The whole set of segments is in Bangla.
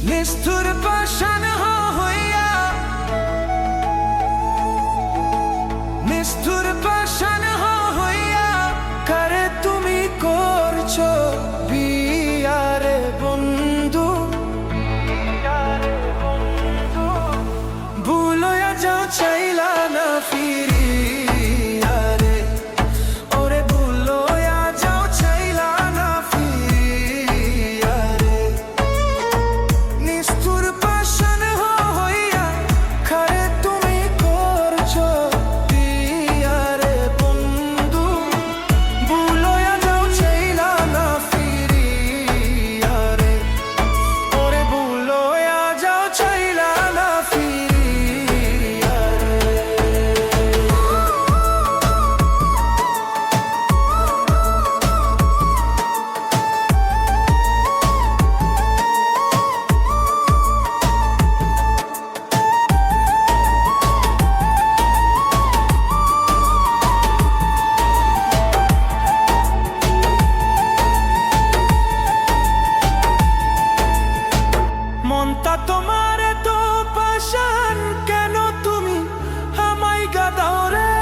নিষ্ঠুর পাষাণ হইয়া, নিষ্ঠুর পাষাণ হইয়া কারে তুমি করছো বিয়ারে বন্ধু। ভুলয়া যাও চাইলা না ফিরিয়া রে, ওরে ভুলয়া যাও চাইলা না ফিরিয়া রে। নিষ্ঠুর পাষাণ হইয়া কারে তুমি করছো বিয়ারে বন্ধু। ভুলয়া যাও চাইলা না ফিরিয়া রে, ওরে ভুলয়া যাও চাইলা না ফিরিয়া রে। মনটা তোমার তো পাষাণ, কেন তুমি আমায় গাদাও রে?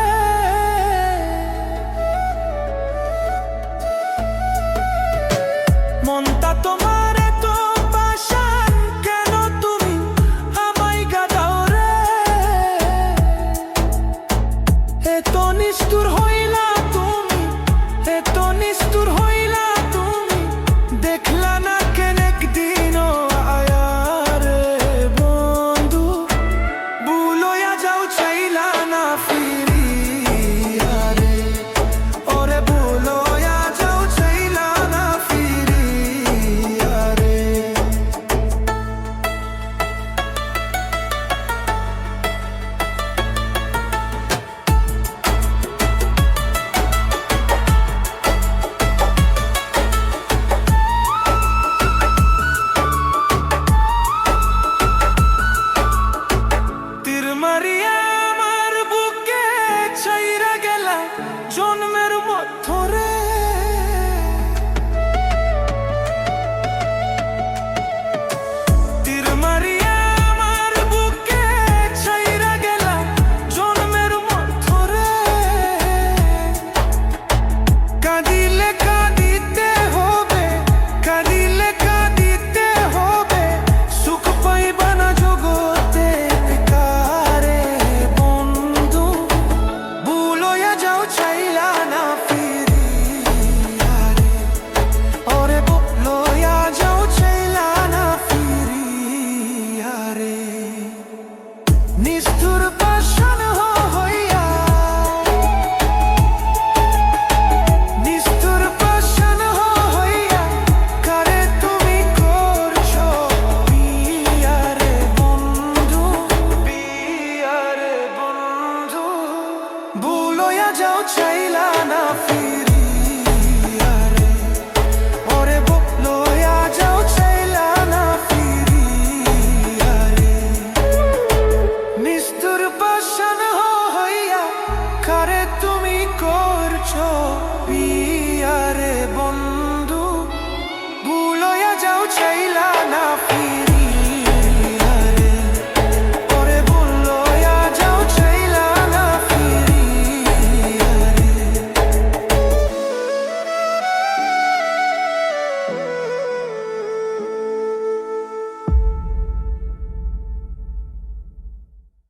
মনটা তোমার তো পাষাণ, কেন তুমি আমায় গাদাও রে? এত নিষ্ঠুর হইলা তুমি, এত নিষ্ঠুর হইলা তুমি, দেখলা না কেন একদিনও আয়া রে বন্ধু। ভুলয়া যাও চাইলা না ফিরিয়া রে, ওরে ভুলয়া যাও চাইলা না ফিরিয়া রে। তীর মারিয়া আমার বুকে ছাইরা গেলা জন্মের মধ্যরে।